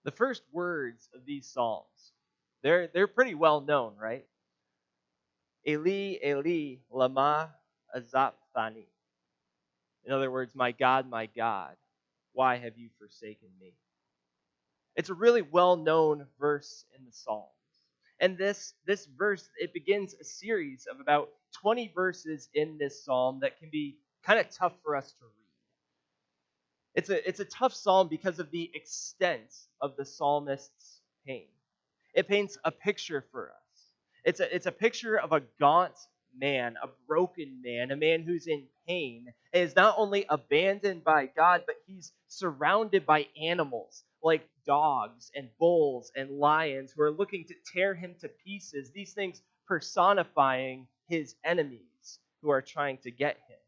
The first words of these psalms, they're pretty well known, right? Eli, Eli, lama azapthani. In other words, my God, why have you forsaken me? It's a really well-known verse in the Psalms. And this verse, it begins a series of about 20 verses in this psalm that can be kind of tough for us to read. It's a tough psalm because of the extent of the psalmist's pain. It paints a picture for us. It's a picture of a gaunt man, a broken man, a man who's in pain, and is not only abandoned by God, but he's surrounded by animals like dogs and bulls and lions who are looking to tear him to pieces. These things personifying his enemies who are trying to get him.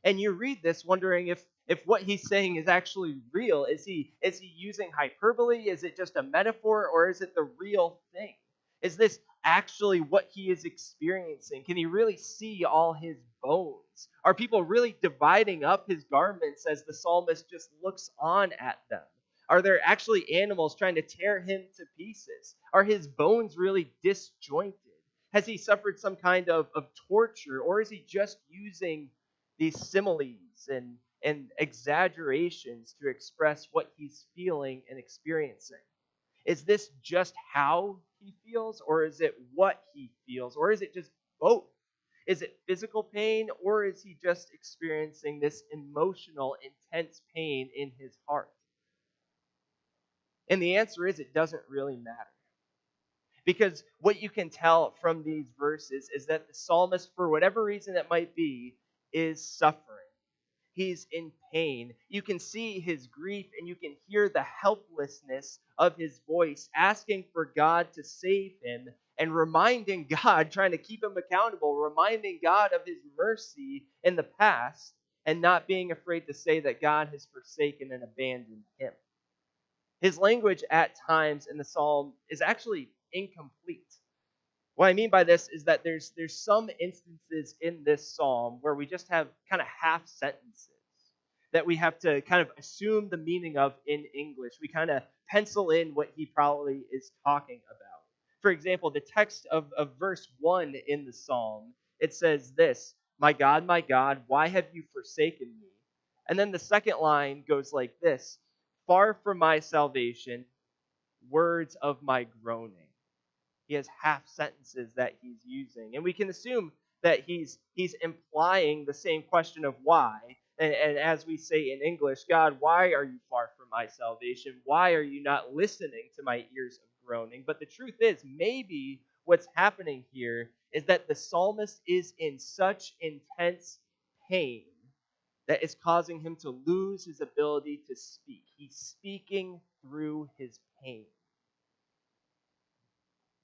And you read this wondering if what he's saying is actually real. Is he using hyperbole? Is it just a metaphor, or is it the real thing? Is this actually what he is experiencing? Can he really see all his bones? Are people really dividing up his garments as the psalmist just looks on at them? Are there actually animals trying to tear him to pieces? Are his bones really disjointed? Has he suffered some kind of torture, or is he just using these similes and exaggerations to express what he's feeling and experiencing? Is this just how he feels, or is it what he feels, or is it just both? Is it physical pain, or is he just experiencing this emotional, intense pain in his heart? And the answer is it doesn't really matter. Because what you can tell from these verses is that the psalmist, for whatever reason it might be, is suffering. He's in pain. You can see his grief and you can hear the helplessness of his voice, asking for God to save him and reminding God, trying to keep him accountable, reminding God of his mercy in the past and not being afraid to say that God has forsaken and abandoned him. His language at times in the psalm is actually incomplete. What I mean by this is that there's some instances in this psalm where we just have kind of half sentences that we have to kind of assume the meaning of in English. We kind of pencil in what he probably is talking about. For example, the text of verse 1 in the psalm, it says this, my God, why have you forsaken me? And then the second line goes like this, far from my salvation, words of my groaning. He has half sentences that he's using. And we can assume that he's implying the same question of why. And as we say in English, God, why are you far from my salvation? Why are you not listening to my ears of groaning? But the truth is, maybe what's happening here is that the psalmist is in such intense pain that is causing him to lose his ability to speak. He's speaking through his pain.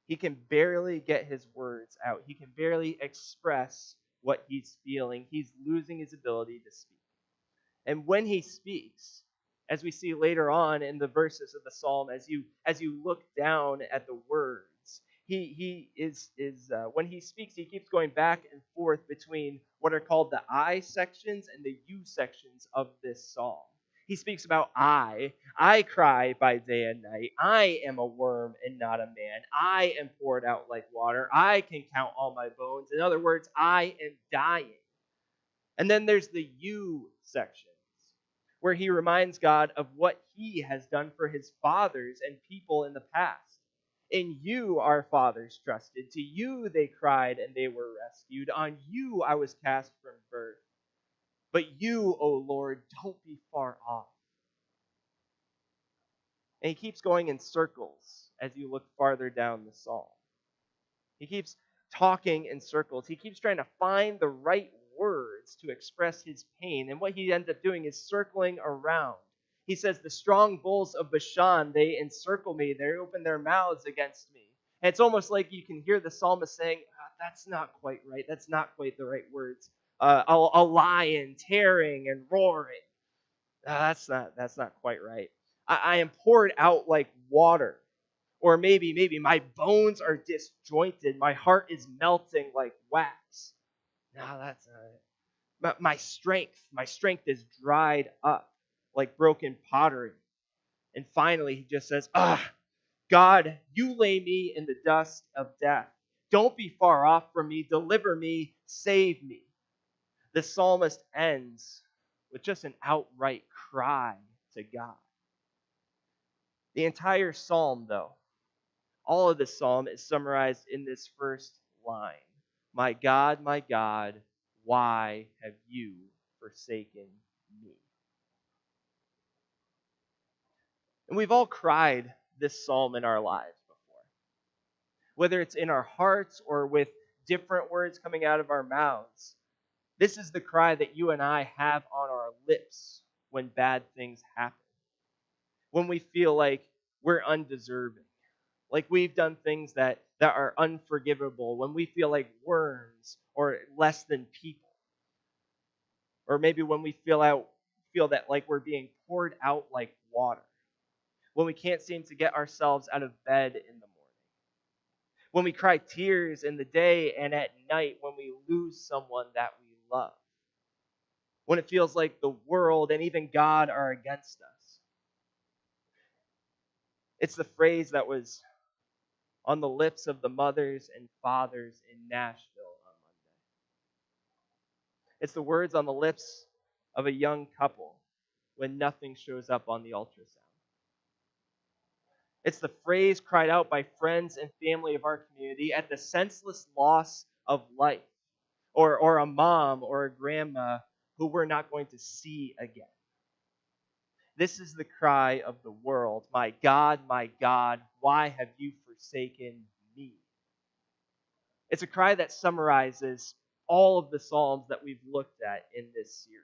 He can barely get his words out. He can barely express what he's feeling. He's losing his ability to speak. And when he speaks, as we see later on in the verses of the psalm, as you look down at the words, he is when he speaks, he keeps going back and forth between what are called the I sections and the you sections of this psalm. He speaks about I cry by day and night. I am a worm and not a man. I am poured out like water. I can count all my bones. In other words, I am dying. And then there's the you sections, where he reminds God of what he has done for his fathers and people in the past. In you our fathers trusted. To you they cried and they were rescued. On you I was cast from birth. But you, O Lord, don't be far off. And he keeps going in circles as you look farther down the psalm. He keeps talking in circles. He keeps trying to find the right words to express his pain. And what he ends up doing is circling around. He says, the strong bulls of Bashan, they encircle me. They open their mouths against me. And it's almost like you can hear the psalmist saying, that's not quite right. That's not quite the right words. A lion tearing and roaring. That's not quite right. I am poured out like water. Or maybe my bones are disjointed. My heart is melting like wax. No, that's not it. My strength is dried up like broken pottery. And finally, he just says, God, you lay me in the dust of death. Don't be far off from me. Deliver me. Save me. The psalmist ends with just an outright cry to God. The entire psalm, though, all of the psalm is summarized in this first line. My God, why have you forsaken me? And we've all cried this psalm in our lives before. Whether it's in our hearts or with different words coming out of our mouths, this is the cry that you and I have on our lips when bad things happen. When we feel like we're undeserving, like we've done things that are unforgivable, when we feel like worms or less than people. Or maybe when we feel that like we're being poured out like water. When we can't seem to get ourselves out of bed in the morning. When we cry tears in the day and at night when we lose someone that we love. When it feels like the world and even God are against us. It's the phrase that was on the lips of the mothers and fathers in Nashville on Monday. It's the words on the lips of a young couple when nothing shows up on the ultrasound. It's the phrase cried out by friends and family of our community at the senseless loss of life, or a mom or a grandma who we're not going to see again. This is the cry of the world. My God, why have you forsaken me? It's a cry that summarizes all of the Psalms that we've looked at in this series.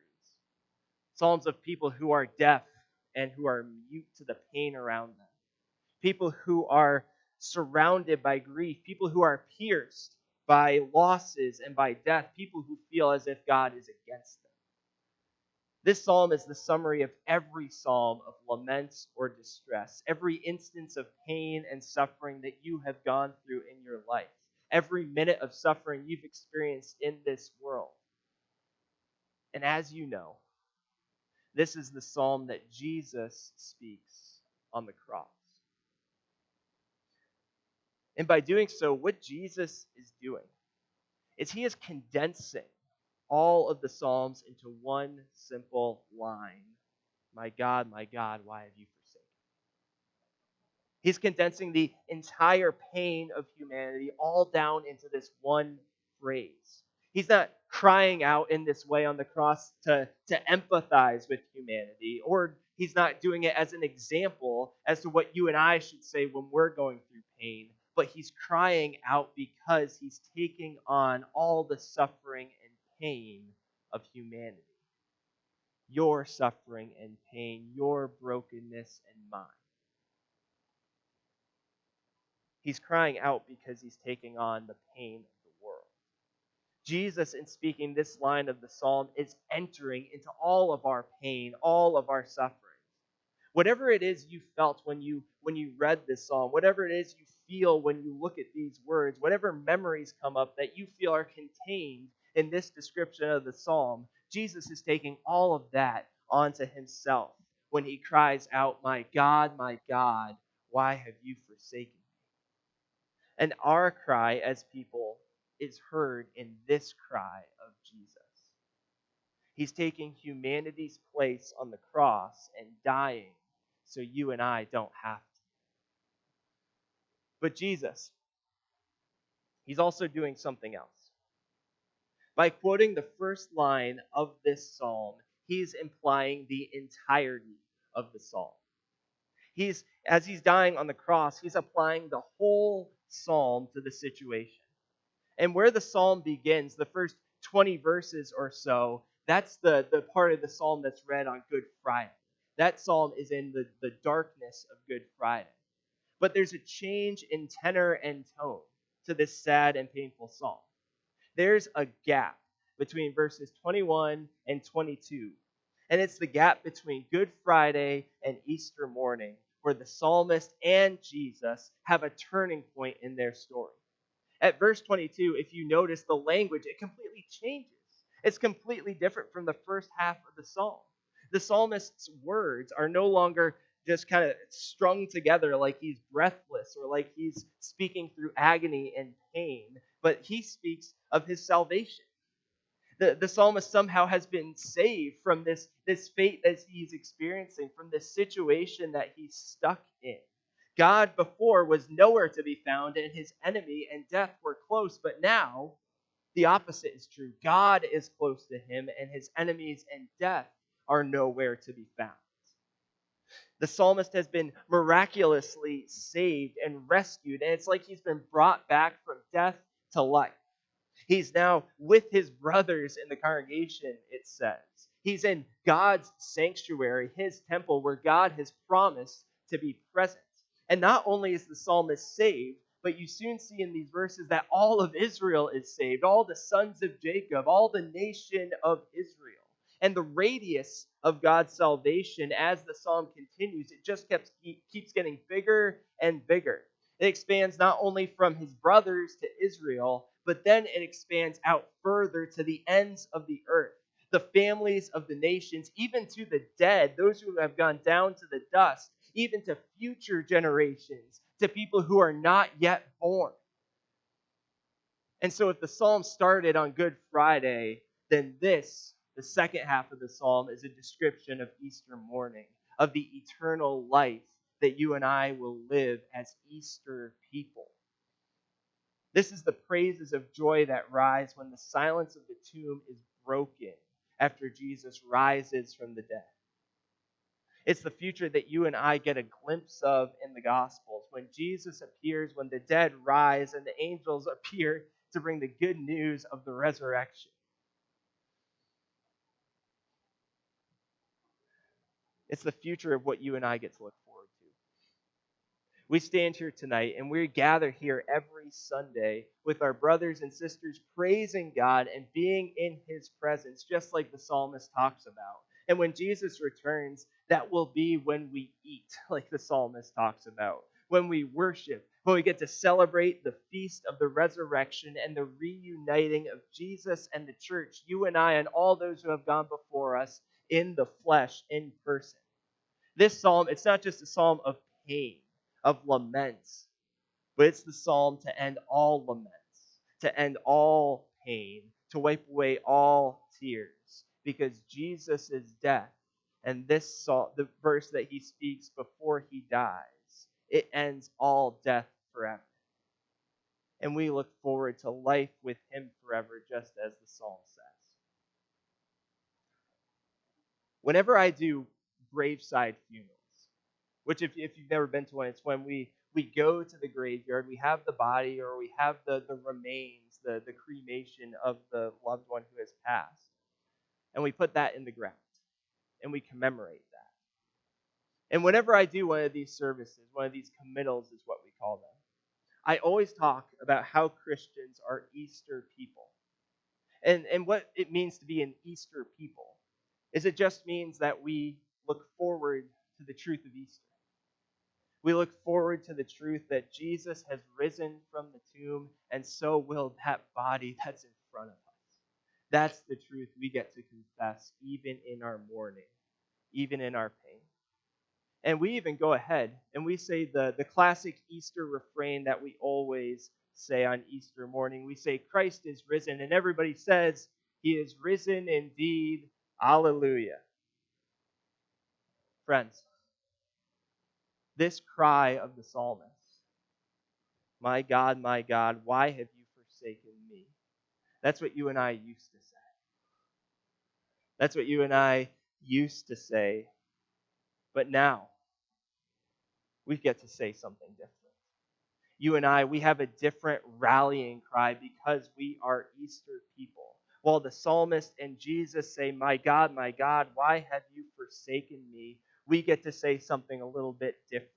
Psalms of people who are deaf and who are mute to the pain around them. People who are surrounded by grief. People who are pierced by losses and by death. People who feel as if God is against them. This psalm is the summary of every psalm of lament or distress, every instance of pain and suffering that you have gone through in your life, every minute of suffering you've experienced in this world. And as you know, this is the psalm that Jesus speaks on the cross. And by doing so, what Jesus is doing is he is condensing all of the Psalms into one simple line. My God, why have you forsaken me? He's condensing the entire pain of humanity all down into this one phrase. He's not crying out in this way on the cross to empathize with humanity, or he's not doing it as an example as to what you and I should say when we're going through pain, but he's crying out because he's taking on all the suffering and pain of humanity. Your suffering and pain, your brokenness and mine. He's crying out because he's taking on the pain of the world. Jesus, in speaking this line of the psalm, is entering into all of our pain, all of our suffering. Whatever it is you felt when you read this psalm, whatever it is you feel when you look at these words, whatever memories come up that you feel are contained in this description of the psalm, Jesus is taking all of that onto himself when he cries out, my God, why have you forsaken me? And our cry as people is heard in this cry of Jesus. He's taking humanity's place on the cross and dying so you and I don't have to. But Jesus, he's also doing something else. By quoting the first line of this psalm, he's implying the entirety of the psalm. As he's dying on the cross, he's applying the whole psalm to the situation. And where the psalm begins, the first 20 verses or so, that's the part of the psalm that's read on Good Friday. That psalm is in the darkness of Good Friday. But there's a change in tenor and tone to this sad and painful psalm. There's a gap between verses 21 and 22. And it's the gap between Good Friday and Easter morning, where the psalmist and Jesus have a turning point in their story. At verse 22, if you notice the language, it completely changes. It's completely different from the first half of the psalm. The psalmist's words are no longer just kind of strung together like he's breathless or like he's speaking through agony and pain, but he speaks of his salvation. The psalmist somehow has been saved from this fate that he's experiencing, from this situation that he's stuck in. God before was nowhere to be found, and his enemy and death were close, but now the opposite is true. God is close to him, and his enemies and death are nowhere to be found. The psalmist has been miraculously saved and rescued, and it's like he's been brought back from death to life. He's now with his brothers in the congregation, it says. He's in God's sanctuary, his temple, where God has promised to be present. And not only is the psalmist saved, but you soon see in these verses that all of Israel is saved, all the sons of Jacob, all the nation of Israel. And the radius of God's salvation, as the psalm continues, it just keeps getting bigger and bigger. It expands not only from his brothers to Israel, but then it expands out further to the ends of the earth, the families of the nations, even to the dead, those who have gone down to the dust, even to future generations, to people who are not yet born. And so if the psalm started on Good Friday, then this, the second half of the psalm, is a description of Easter morning, of the eternal life that you and I will live as Easter people. This is the praises of joy that rise when the silence of the tomb is broken after Jesus rises from the dead. It's the future that you and I get a glimpse of in the Gospels, when Jesus appears, when the dead rise, and the angels appear to bring the good news of the resurrection. It's the future of what you and I get to look forward to. We stand here tonight and we gather here every Sunday with our brothers and sisters praising God and being in his presence, just like the psalmist talks about. And when Jesus returns, that will be when we eat, like the psalmist talks about, when we worship, when we get to celebrate the feast of the resurrection and the reuniting of Jesus and the church, you and I and all those who have gone before us in the flesh, in person. This psalm, it's not just a psalm of pain, of laments, but it's the psalm to end all laments, to end all pain, to wipe away all tears, because Jesus' death, and this psalm, the verse that he speaks before he dies, it ends all death forever. And we look forward to life with him forever, just as the psalm says. Whenever I do graveside funerals, which if you've never been to one, it's when we go to the graveyard, we have the body or we have the remains, the cremation of the loved one who has passed, and we put that in the ground, and we commemorate that. And whenever I do one of these services, one of these committals is what we call them, I always talk about how Christians are Easter people. And what it means to be an Easter people is it just means that we look forward to the truth of Easter. We look forward to the truth that Jesus has risen from the tomb, and so will that body that's in front of us. That's the truth we get to confess, even in our mourning, even in our pain. And we even go ahead and we say the classic Easter refrain that we always say on Easter morning. We say, Christ is risen, and everybody says, he is risen indeed. Alleluia. Friends, this cry of the psalmist, my God, why have you forsaken me? That's what you and I used to say. That's what you and I used to say. But now, we get to say something different. You and I, we have a different rallying cry because we are Easter people. While the psalmist and Jesus say, my God, why have you forsaken me? We get to say something a little bit different.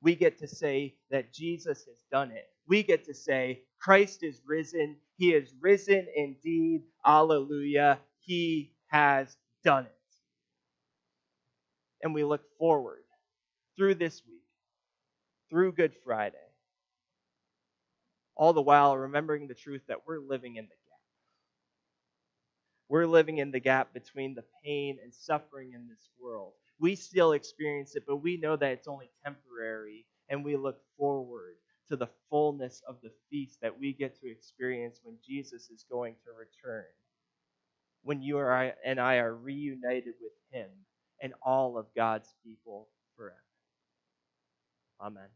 We get to say that Jesus has done it. We get to say, Christ is risen. He is risen indeed. Alleluia. He has done it. And we look forward through this week, through Good Friday, all the while remembering the truth that we're living in the gap. We're living in the gap between the pain and suffering in this world. We still experience it, but we know that it's only temporary, and we look forward to the fullness of the feast that we get to experience when Jesus is going to return, when and I are reunited with him and all of God's people forever. Amen.